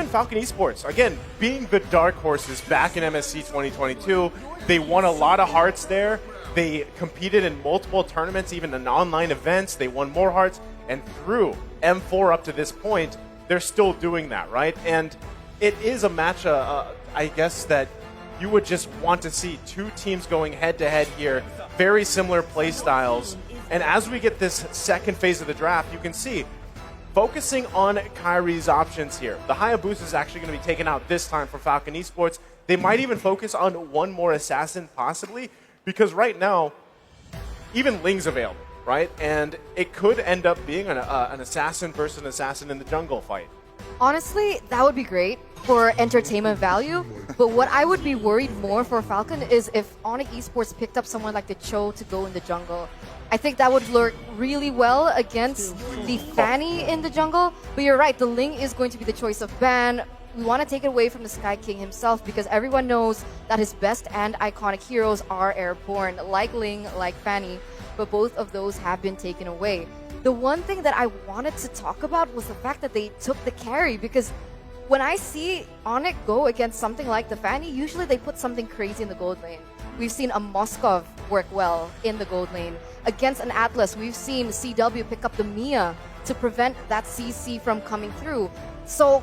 Falcon Esports, again, being the dark horses back in MSC 2022, they won a lot of hearts there. They competed in multiple tournaments, even in online events. They won more hearts, and through M4 up to this point, they're still doing that, right? And it is a match, I guess, that you would just want to see two teams going head-to-head here, very similar play styles. And as we get this second phase of the draft, you can see focusing on Kyrie's options here. The Hayabusa is actually going to be taken out this time for Falcon Esports. They might even focus on one more assassin, possibly, because right now, even Ling's available, right? And it could end up being an assassin versus an assassin in the jungle fight. Honestly, that would be great for entertainment value, but what I would be worried more for Falcon is if ONIC Esports picked up someone like the Cho to go in the jungle. I think that would work really well against the Fanny in the jungle, but you're right, the Ling is going to be the choice of ban. We want to take it away from the Sky King himself because everyone knows that his best and iconic heroes are airborne, like Ling, like Fanny, but both of those have been taken away. The one thing that I wanted to talk about was the fact that they took the carry, because when I see ONIC go against something like the Fanny, usually they put something crazy in the gold lane. We've seen a Moskov work well in the gold lane. Against an Atlas, we've seen CW pick up the Mia to prevent that CC from coming through. So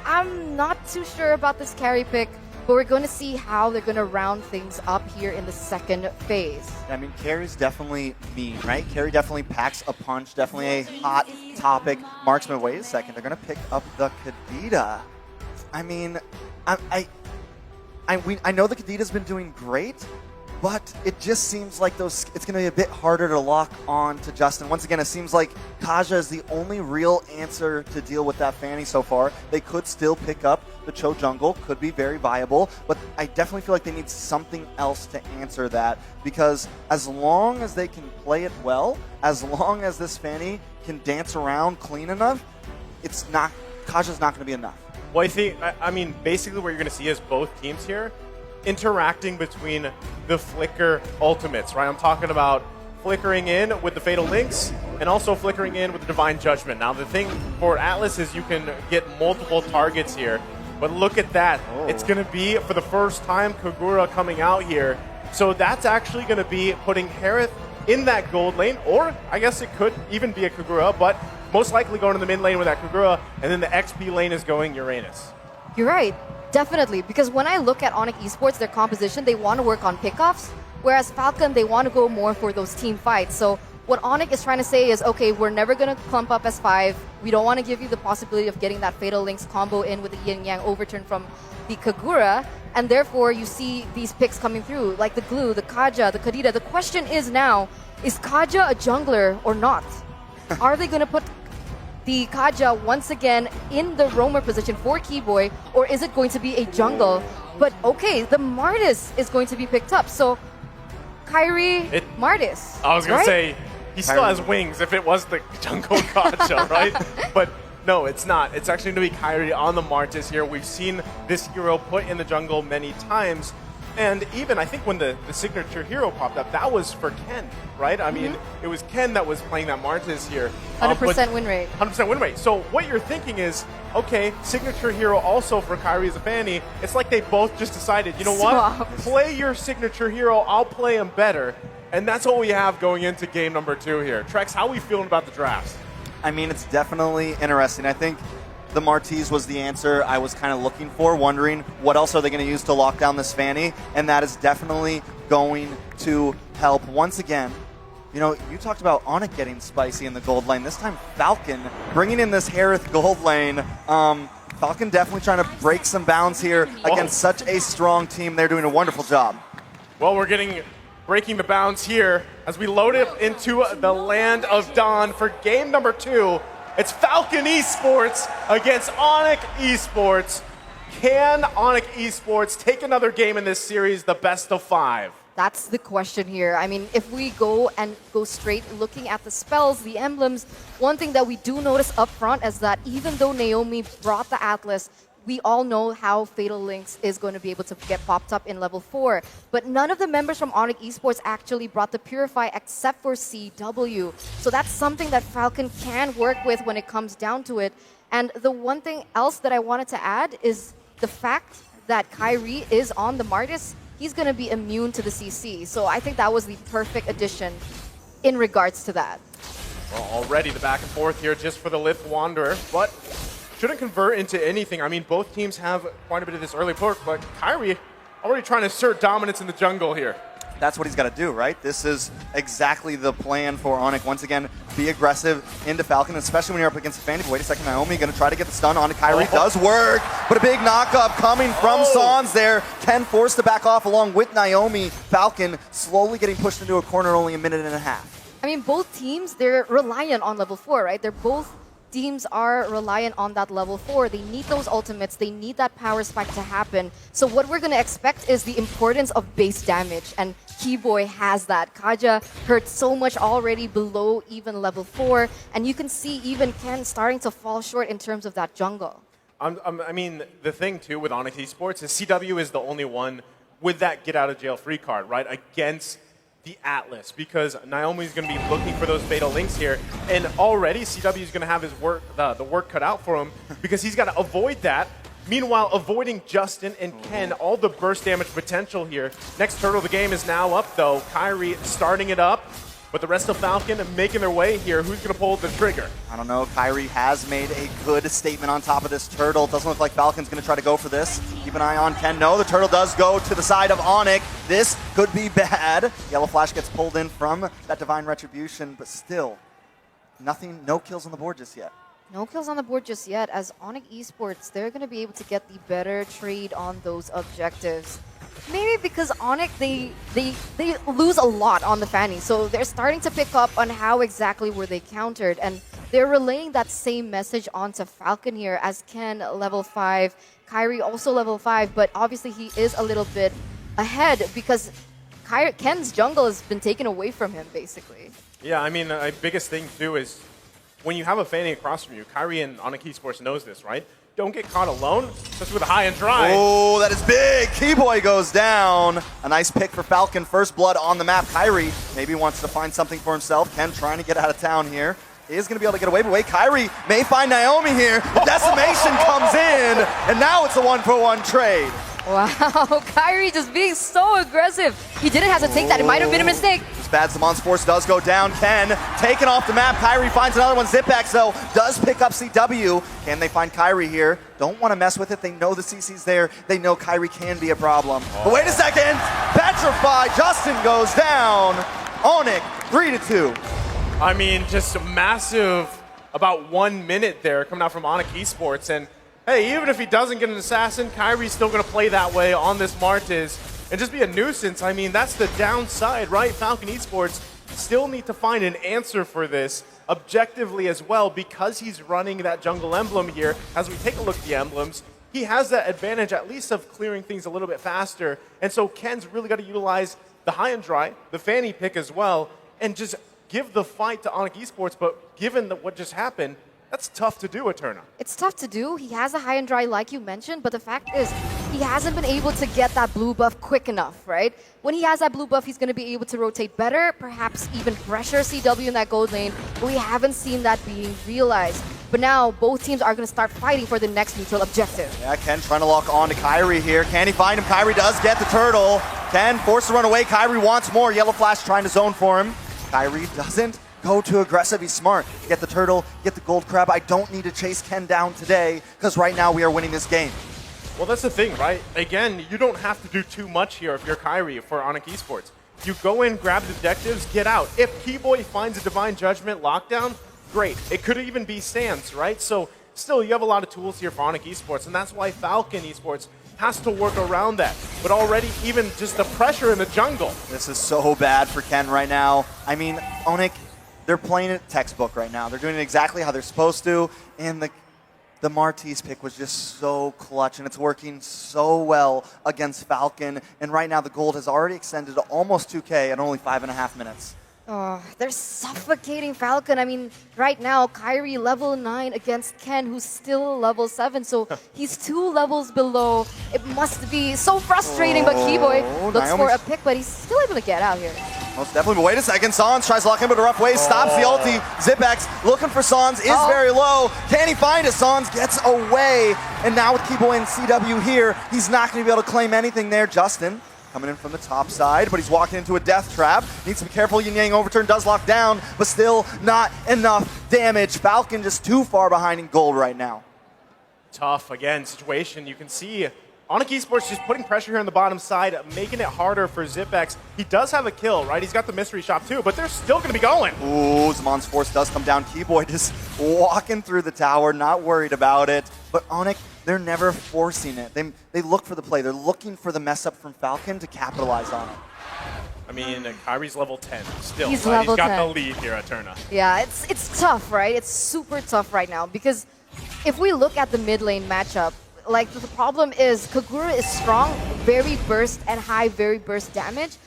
I'm not too sure about this carry pick, but we're going to see how they're going to round things up here in the second phase. I mean, carry's definitely mean, right? Carry definitely packs a punch, definitely a hot topic. Marksman, wait a second, they're going to pick up the Kadita. I mean, I know the Kadita's been doing great, but it just seems like it's going to be a bit harder to lock on to Justin. Once again, it seems like Kaja is the only real answer to deal with that Fanny so far. They could still pick up the Cho jungle, could be very viable, but I definitely feel like they need something else to answer that, because as long as they can play it well, as long as this Fanny can dance around clean enough, Kaja's not going to be enough. Well, I mean, basically what you're going to see is both teams here interacting between the Flicker ultimates, right? I'm talking about flickering in with the Fatal Links and also flickering in with the Divine Judgment. Now, the thing for Atlas is you can get multiple targets here, but look at that. Oh. It's going to be, for the first time, Kagura coming out here. So that's actually going to be putting Harith in that gold lane, or I guess it could even be a Kagura, but most likely going to the mid lane with that Kagura, and then the XP lane is going Uranus. You're right. Definitely, because when I look at ONIC Esports, their composition, they want to work on pickoffs, whereas Falcon, they want to go more for those team fights. So what ONIC is trying to say is, okay, we're never going to clump up as 5. We don't want to give you the possibility of getting that Fatal Links combo in with the Yin Yang overturn from the Kagura, and therefore you see these picks coming through, like the Glue, the Kaja, the Kadita. The question is now, is Kaja a jungler or not? Are they going to put the Kaja once again in the roamer position for Keyboy, or is it going to be a jungle? But okay, the Martis is going to be picked up. So Kyrie, Martis. I was going right? to say, he still has wings if it was the jungle Kaja, right? But no, it's not. It's actually going to be Kyrie on the Martis here. We've seen this hero put in the jungle many times. And even, I think when the signature hero popped up, that was for Ken, right? I mean, it was Ken that was playing that Martis here. 100% win rate. 100% win rate. So what you're thinking is, okay, signature hero also for Kyrie as a Fanny. It's like they both just decided, you know what? Play your signature hero, I'll play him better. And that's what we have going into game number 2 here. Trex, how are we feeling about the drafts? I mean, it's definitely interesting. I think the Martis was the answer I was kind of looking for, wondering what else are they going to use to lock down this Fanny, and that is definitely going to help. Once again, you know, you talked about ONIC getting spicy in the gold lane. This time, Falcon bringing in this Harith gold lane. Falcon definitely trying to break some bounds here against such a strong team. They're doing a wonderful job. Well, we're breaking the bounds here as we load it into the Land of Dawn for game number 2. It's Falcon Esports against ONIC Esports. Can ONIC Esports take another game in this series, the best of 5? That's the question here. I mean, if we go straight looking at the spells, the emblems, one thing that we do notice up front is that even though Naomi brought the Atlas, we all know how Fatal Links is going to be able to get popped up in level 4. But none of the members from ONIC Esports actually brought the Purify except for CW. So that's something that Falcon can work with when it comes down to it. And the one thing else that I wanted to add is the fact that Kyrie is on the Martis, he's going to be immune to the CC. So I think that was the perfect addition in regards to that. Well, already the back and forth here just for the Lith Wanderer, but shouldn't convert into anything. I mean, both teams have quite a bit of this early perk, but Kyrie already trying to assert dominance in the jungle here. That's what he's got to do, right? This is exactly the plan for ONIC. Once again, be aggressive into Falcon, especially when you're up against Fanny. Wait a second, Naomi going to try to get the stun onto Kyrie. Does work, but a big knock-up coming from Sans there. Ken forced to back off along with Naomi. Falcon slowly getting pushed into a corner, only a minute and a half. I mean, both teams, they're reliant on level 4, right? They're both teams are reliant on that level 4. They need those ultimates. They need that power spike to happen. So what we're going to expect is the importance of base damage. And Keyboy has that. Kaja hurt so much already below even level 4. And you can see even Ken starting to fall short in terms of that jungle. I mean, the thing, too, with ONIC Esports is CW is the only one with that get-out-of-jail-free card, right, against the Atlas, because Naomi's going to be looking for those fatal links here, and already CW is going to have his work, the work cut out for him, because he's got to avoid that. Meanwhile, avoiding Justin and Ken, all the burst damage potential here. Next turtle of the game is now up, though. Kyrie starting it up, but the rest of Falcon making their way here. Who's going to pull the trigger? I don't know. Kyrie has made a good statement on top of this turtle. Doesn't look like Falcon's going to try to go for this. Keep an eye on Ken. No, the turtle does go to the side of ONIC. This could be bad. Yellow Flash gets pulled in from that Divine Retribution, but still, nothing, no kills on the board just yet. No kills on the board just yet, as ONIC Esports, they're going to be able to get the better trade on those objectives. Maybe because ONIC, they lose a lot on the Fanny, so they're starting to pick up on how exactly were they countered, and they're relaying that same message onto Falcon here, as Ken level 5, Kyrie also level 5, but obviously he is a little bit ahead because Ken's jungle has been taken away from him, basically. Yeah, I mean, the biggest thing, too, is when you have a Fanny across from you, Kyrie and ONIC Esports knows this, right? Don't get caught alone, especially with a high and dry. Oh, that is big. Keyboy goes down. A nice pick for Falcon. First blood on the map. Kyrie maybe wants to find something for himself. Ken trying to get out of town here. He is going to be able to get away, but wait, Kyrie may find Naomi here. The decimation comes in, and now it's a 1-for-1 trade. Wow, Kyrie just being so aggressive. He didn't have to take that. It might have been a mistake. This bad Samon's Force does go down. Ken taken off the map. Kyrie finds another one. Zipback, though, does pick up CW. Can they find Kyrie here? Don't want to mess with it. They know the CC's there. They know Kyrie can be a problem. But wait a second. Petrified. Justin goes down. ONIC, 3-2. I mean, just a massive, about 1 minute there coming out from ONIC Esports. And hey, even if he doesn't get an assassin, Kyrie's still going to play that way on this Martis and just be a nuisance. I mean, that's the downside, right? Falcon Esports still need to find an answer for this objectively as well, because he's running that jungle emblem here. As we take a look at the emblems, he has that advantage at least of clearing things a little bit faster. And so Ken's really got to utilize the high and dry, the Fanny pick as well, and just give the fight to ONIC Esports. But given what just happened, that's tough to do, Eterna. It's tough to do. He has a high and dry like you mentioned, but the fact is he hasn't been able to get that blue buff quick enough, right? When he has that blue buff, he's going to be able to rotate better, perhaps even pressure CW in that gold lane, but we haven't seen that being realized. But now both teams are going to start fighting for the next neutral objective. Yeah, Ken trying to lock on to Kyrie here. Can he find him? Kyrie does get the turtle. Ken forced to run away. Kyrie wants more. Yellow Flash trying to zone for him. Kyrie doesn't go too aggressive. He's smart. Get the turtle, get the gold crab. I don't need to chase Ken down today because right now we are winning this game. Well, that's the thing, right? Again, you don't have to do too much here if you're Kyrie for ONIC Esports. You go in, grab the objectives, get out. If Keyboy finds a Divine Judgment lockdown, great. It could even be Sans, right? So still, you have a lot of tools here for ONIC Esports, and that's why Falcon Esports has to work around that. But already, even just the pressure in the jungle. This is so bad for Ken right now. I mean, ONIC, they're playing it textbook right now. They're doing it exactly how they're supposed to, and the Martis pick was just so clutch, and it's working so well against Falcon. And right now, the gold has already extended to almost 2K at only 5.5 minutes. Oh, they're suffocating Falcon. I mean, right now, Kyrie level 9 against Ken, who's still level 7. So he's 2 levels below. It must be so frustrating, but Keyboy looks for a pick, but he's still able to get out here. Most definitely, but wait a second. Sans tries to lock him with a rough way, stops the ulti. Zipex looking for Sans, is very low. Can he find it? Sans gets away. And now with Keyboy and CW here, he's not going to be able to claim anything there. Justin coming in from the top side, but he's walking into a death trap. Needs to be careful. Yin Yang overturn does lock down, but still not enough damage. Falcon just too far behind in gold right now. Tough, again, situation. You can see ONIC Esports just putting pressure here on the bottom side, making it harder for Zipex. He does have a kill, right? He's got the mystery shop too, but they're still going to be going. Ooh, Zamon's force does come down. Keyboy just walking through the tower, not worried about it. But ONIC, they're never forcing it. They look for the play. They're looking for the mess up from Falcon to capitalize on it. I mean, Kyrie's level 10 still. He's right? level He's got 10. the lead here at Turna. Yeah, it's tough, right? It's super tough right now because if we look at the mid lane matchup, like the problem is Kagura is strong, very burst and high, very burst damage.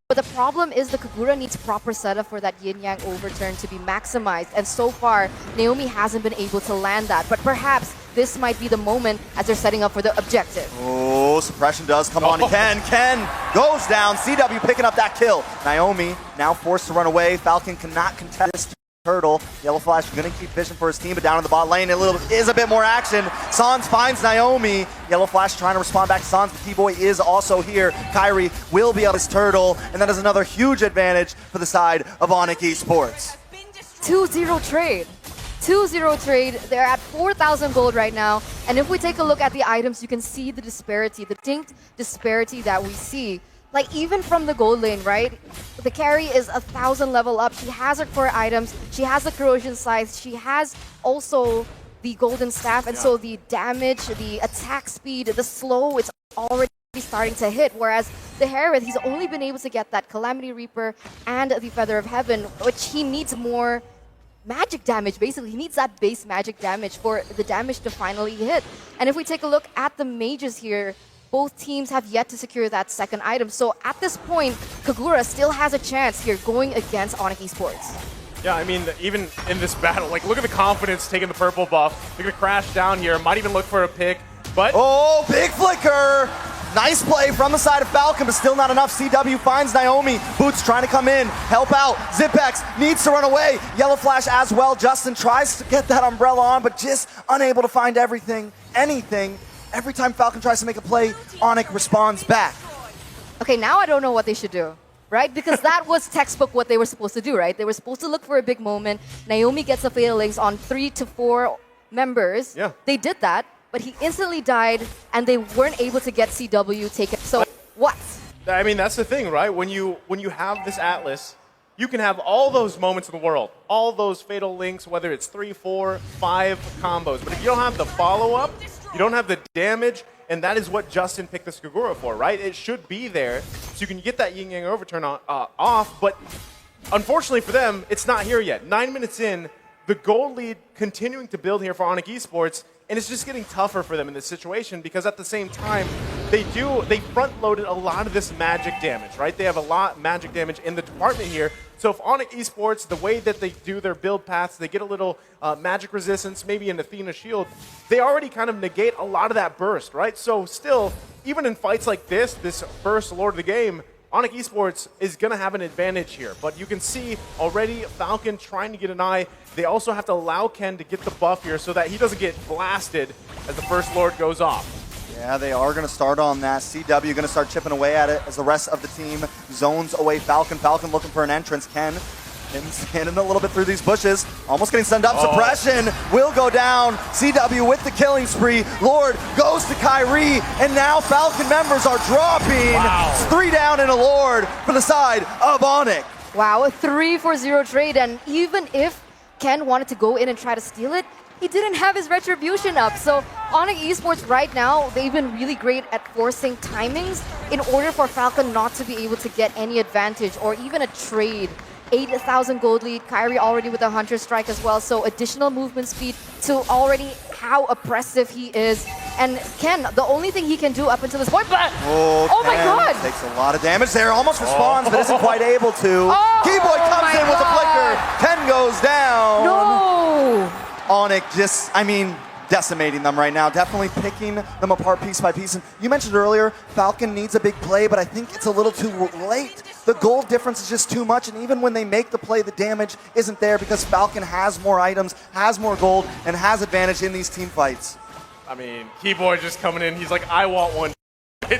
But the problem is the Kagura needs proper setup for that Yin Yang overturn to be maximized. And so far, Naomi hasn't been able to land that. But perhaps this might be the moment as they're setting up for the objective. Oh, suppression does come on to Ken. Ken goes down. CW picking up that kill. Naomi now forced to run away. Falcon cannot contest this turtle. Yellow Flash going to keep vision for his team, but down in the bot lane, is a bit more action. Sans finds Naomi. Yellow Flash trying to respond back to Sans, but T-Boy is also here. Kyrie will be on his turtle, and that is another huge advantage for the side of ONIC Esports. 2-0 trade. 2-0 trade. They're at 4,000 gold right now. And if we take a look at the items, you can see the disparity, the distinct disparity that we see. Like, even from the gold lane, right? The carry is 1,000 level up. She has her core items. She has the corrosion scythe. She has also the golden staff. And so the damage, the attack speed, the slow, it's already starting to hit. Whereas the Herith, he's only been able to get that Calamity Reaper and the Feather of Heaven, which he needs more magic damage, basically. He needs that base magic damage for the damage to finally hit. And if we take a look at the mages here, both teams have yet to secure that second item. So at this point, Kagura still has a chance here going against ONIC Esports. Yeah, I mean, even in this battle, like, look at the confidence taking the purple buff. They're going to crash down here. Might even look for a pick, but... Oh, big flicker! Nice play from the side of Falcon, but still not enough. CW finds Naomi. Boots trying to come in, help out. Zipex needs to run away. Yellow Flash as well. Justin tries to get that umbrella on, but just unable to find anything. Every time Falcon tries to make a play, ONIC responds back. Okay, now I don't know what they should do, right? Because that was textbook what they were supposed to do, right? They were supposed to look for a big moment. Naomi gets a Fatal Links on 3 to 4 members. Yeah. They did that, but he instantly died, and they weren't able to get CW taken. So what? I mean, that's the thing, right? When you have this Atlas, you can have all those moments in the world, all those Fatal Links, whether it's 3, 4, 5 combos. But if you don't have the follow-up, you don't have the damage, and that is what Justin picked this Kagura for, right? It should be there, so you can get that Yin Yang overturn off, but unfortunately for them, it's not here yet. 9 minutes in, the gold lead continuing to build here for ONIC Esports, and it's just getting tougher for them in this situation because at the same time, they front-loaded a lot of this magic damage, right? They have a lot of magic damage in the department here. So if ONIC Esports, the way that they do their build paths, they get a little magic resistance, maybe an Athena shield, they already kind of negate a lot of that burst, right? So still, even in fights like this first Lord of the Game, ONIC Esports is going to have an advantage here. But you can see already Falcon trying to get an eye. They also have to allow Ken to get the buff here so that he doesn't get blasted as the first Lord goes off. Yeah, they are going to start on that. CW going to start chipping away at it as the rest of the team zones away Falcon. Falcon looking for an entrance. Ken standing a little bit through these bushes. Almost getting sent up. Suppression will go down. CW with the killing spree. Lord goes to Kyrie. And now Falcon members are dropping. Wow. It's 3 down and a Lord for the side of ONIC. Wow, a 3-for-0 trade. And even if Ken wanted to go in and try to steal it, he didn't have his retribution up. So ONIC Esports right now, they've been really great at forcing timings in order for Falcon not to be able to get any advantage or even a trade. 8,000 gold lead, Kyrie already with a Hunter Strike as well, so additional movement speed to already how oppressive he is. And Ken, the only thing he can do up until this point, but oh my god! Takes a lot of damage there, almost responds, but isn't quite able to. Keyboy comes in with a flicker, Ken goes down. No! ONIC just, I mean, decimating them right now, definitely picking them apart piece by piece. And you mentioned earlier, Falcon needs a big play, but I think it's a little too late. The gold difference is just too much, and even when they make the play, the damage isn't there because Falcon has more items, has more gold, and has advantage in these team fights. I mean, Keyboy just coming in, he's like, I want one.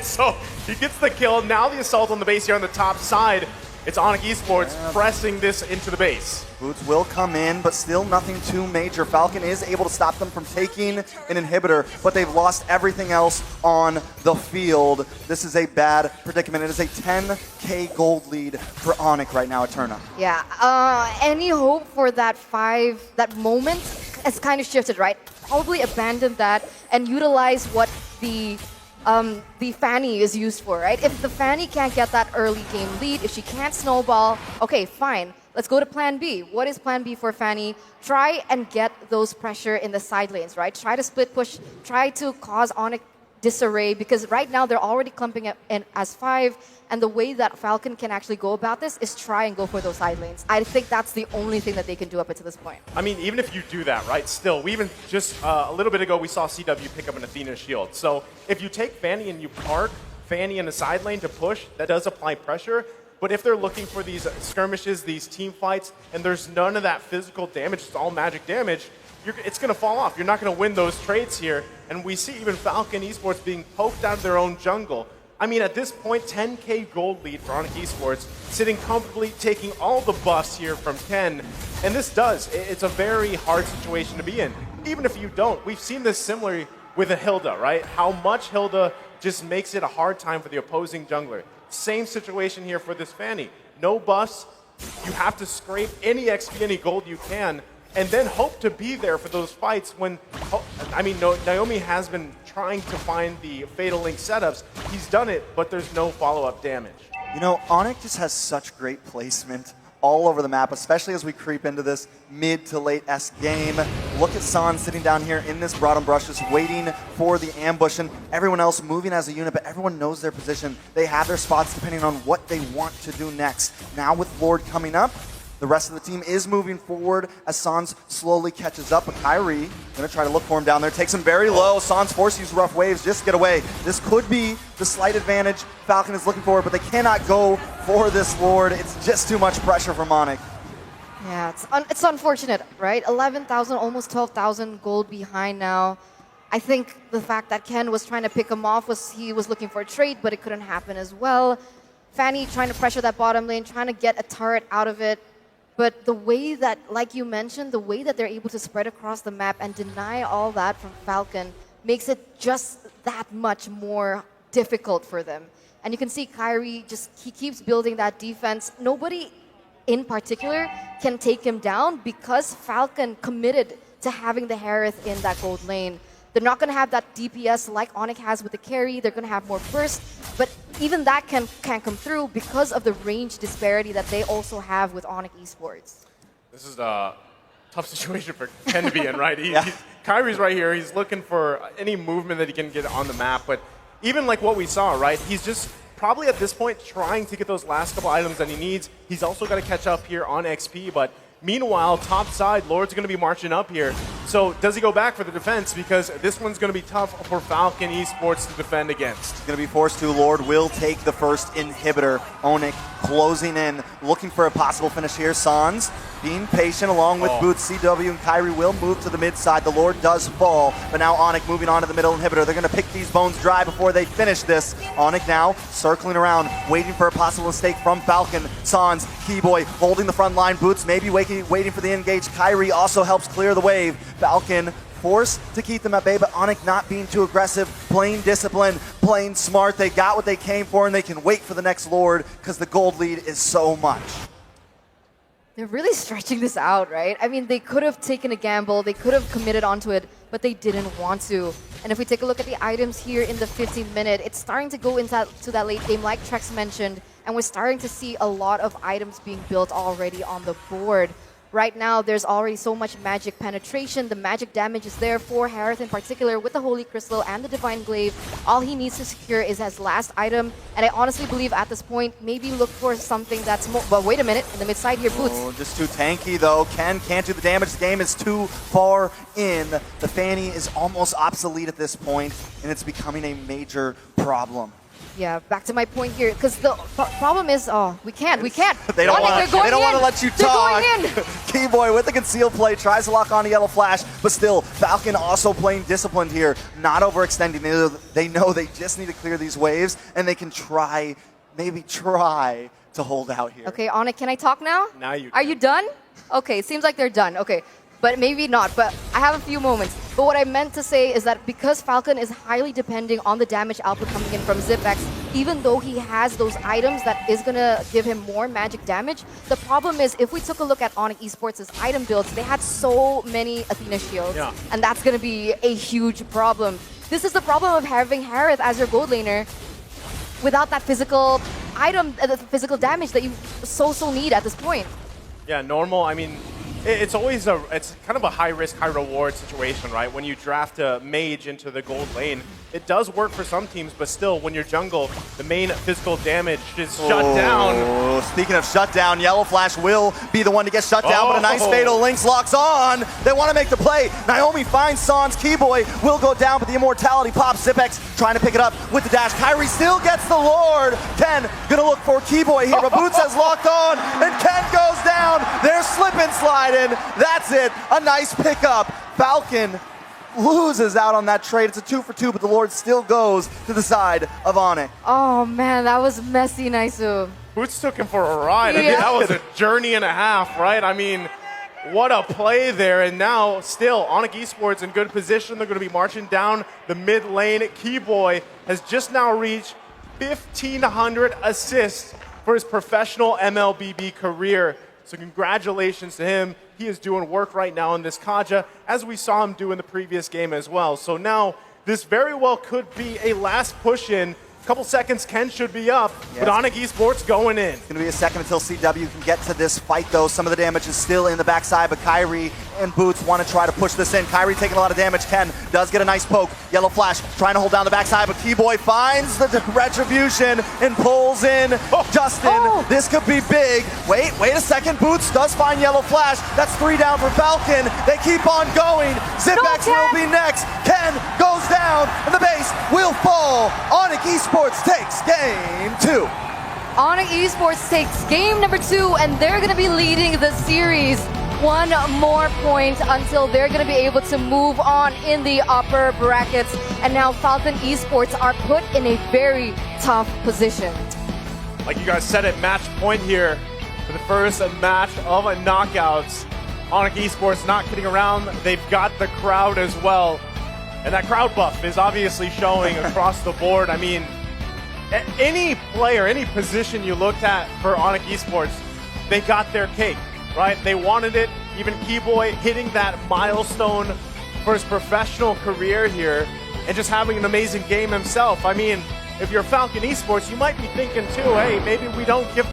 So he gets the kill. Now the assault on the base here on the top side. It's ONIC Esports pressing this into the base. Boots will come in, but still nothing too major. Falcon is able to stop them from taking an inhibitor, but they've lost everything else on the field. This is a bad predicament. It is a 10K gold lead for ONIC right now at Turna. Yeah, any hope for that moment has kind of shifted, right? Probably abandon that and utilize what the Fanny is used for, right? If the Fanny can't get that early game lead, if she can't snowball, okay, fine. Let's go to plan B. What is plan B for Fanny? Try and get those pressure in the side lanes, right? Try to split push, try to cause ONIC disarray, because right now they're already clumping in as 5, and the way that Falcon can actually go about this is try and go for those side lanes. I think that's the only thing that they can do up until this point. I mean, even if you do that, right, still, we even just a little bit ago, we saw CW pick up an Athena shield. So if you take Fanny and you park Fanny in the side lane to push, that does apply pressure. But if they're looking for these skirmishes, these team fights, and there's none of that physical damage, it's all magic damage, it's going to fall off. You're not going to win those trades here. And we see even Falcon Esports being poked out of their own jungle. I mean, at this point, 10K gold lead for ONIC Esports, sitting comfortably, taking all the buffs here from Ken. And it's a very hard situation to be in. Even if you don't, we've seen this similarly with a Hilda, right? How much Hilda just makes it a hard time for the opposing jungler. Same situation here for this Fanny. No buffs, you have to scrape any XP, any gold you can, and then hope to be there for those fights when, I mean, Naomi has been trying to find the Fatal Link setups. He's done it, but there's no follow-up damage. You know, ONIC just has such great placement all over the map, especially as we creep into this mid to late S game. Look at San sitting down here in this bottom brush, just waiting for the ambush, and everyone else moving as a unit, but everyone knows their position. They have their spots depending on what they want to do next. Now with Lord coming up, the rest of the team is moving forward as Sans slowly catches up. But Kyrie going to try to look for him down there. Takes him very low. Sans forced to use rough waves just to get away. This could be the slight advantage Falcon is looking for, but they cannot go for this Lord. It's just too much pressure from ONIC. Yeah, it's unfortunate, right? 11,000, almost 12,000 gold behind now. I think the fact that Ken was trying to pick him off he was looking for a trade, but it couldn't happen as well. Fanny trying to pressure that bottom lane, trying to get a turret out of it. But the way that, like you mentioned, the way that they're able to spread across the map and deny all that from Falcon makes it just that much more difficult for them. And you can see Kyrie he keeps building that defense. Nobody in particular can take him down because Falcon committed to having the Harith in that gold lane. They're not going to have that DPS like ONIC has with the carry. They're going to have more burst, but even that can't come through because of the range disparity that they also have with ONIC Esports. This is a tough situation for Ken to be in, right? Yeah. Kyrie's right here. He's looking for any movement that he can get on the map, but even like what we saw, right? He's just probably at this point trying to get those last couple items that he needs. He's also got to catch up here on XP, but meanwhile, top side, Lord's going to be marching up here. So does he go back for the defense? Because this one's going to be tough for Falcon Esports to defend against. He's going to be forced to. Lord will take the first inhibitor. ONIC closing in, looking for a possible finish here. Sans being patient along with Boots. CW and Kyrie will move to the mid side. The Lord does fall, but now ONIC moving on to the middle inhibitor. They're going to pick these bones dry before they finish this. ONIC now circling around, waiting for a possible mistake from Falcon. Sans, Keyboy holding the front line. Boots maybe waiting for the engage. Kyrie also helps clear the wave. Falcon forced to keep them at bay, but ONIC not being too aggressive, playing disciplined, playing smart. They got what they came for, and they can wait for the next Lord because the gold lead is so much. They're really stretching this out, right? I mean, they could have taken a gamble, they could have committed onto it, but they didn't want to. And if we take a look at the items here in the 15th minute, it's starting to go into that late game, like Trex mentioned, and we're starting to see a lot of items being built already on the board. right now there's already so much magic penetration. The magic damage is there for Harith in particular with the Holy Crystal and the Divine Glaive. All he needs to secure is his last item. And I honestly believe at this point, maybe look for something that's more... But wait a minute, in the mid side here, Boots. Oh, just too tanky though. Ken can't do the damage. The game is too far in. The Fanny is almost obsolete at this point, and it's becoming a major problem. Yeah, back to my point here, because the problem is, we can't. They don't want to let you talk. They're going in. Keyboy with the concealed play tries to lock on to Yellow Flash, but still, Falcon also playing disciplined here, not overextending. They know they just need to clear these waves, and they can maybe try to hold out here. Okay, ONIC, can I talk now? Now you Are can. you done? Okay, seems like they're done. Okay, but maybe not. But I have a few moments. But what I meant to say is that because Falcon is highly depending on the damage output coming in from Zipex, even though he has those items that is going to give him more magic damage, the problem is if we took a look at ONIC Esports' item builds, they had so many Athena shields. Yeah. And that's going to be a huge problem. This is the problem of having Harith as your gold laner without that physical item, the physical damage that you so need at this point. Yeah, normal. I mean, it's always it's kind of a high risk, high reward situation, right? When you draft a mage into the gold lane, it does work for some teams, but still, when you're jungle, the main physical damage is shut down. Speaking of shut down, Yellow Flash will be the one to get shut down, but a nice Fatal Lynx locks on. They want to make the play. Naomi finds Sans. Keyboy will go down, but the immortality pops. Zipex trying to pick it up with the dash. Kyrie still gets the Lord. Ken gonna look for Keyboy here, but Boots has locked on, and Ken goes down. They're slip and sliding. That's it. A nice pickup. Falcon loses out on that trade. It's a 2 for 2, but the Lord still goes to the side of ONIC. Oh man, that was messy, Naisu. Boots took him for a ride. I mean, Yeah. that was a journey and a half, right? I mean, what a play there. And now, still, ONIC Esports in good position. They're going to be marching down the mid lane. Keyboy has just now reached 1,500 assists for his professional MLBB career. So congratulations to him. He is doing work right now in this Kaja, as we saw him do in the previous game as well. So now, this very well could be a last push-in. Couple seconds, Ken should be up, but ONIC Esports going in. It's going to be a second until CW can get to this fight, though. Some of the damage is still in the backside, but Kyrie and Boots want to try to push this in. Kyrie taking a lot of damage. Ken does get a nice poke. Yellow Flash trying to hold down the backside, but Keyboy finds the retribution and pulls in Justin. This could be big. Wait a second. Boots does find Yellow Flash. That's 3 down for Falcon. They keep on going. Zipex will be next. Ken goes down, and the base will fall. ONIC Esports takes game 2. ONIC Esports takes game number 2, and they're going to be leading the series. One more point until they're going to be able to move on in the upper brackets. And now Falcon Esports are put in a very tough position. Like you guys said at match point here, for the first match of a knockouts, ONIC Esports not kidding around. They've got the crowd as well. And that crowd buff is obviously showing across the board. I mean, any player, any position you looked at for ONIC Esports, they got their cake, right? They wanted it. Even Keyboy hitting that milestone for his professional career here and just having an amazing game himself. I mean, if you're Falcon Esports, you might be thinking too, hey, maybe we don't give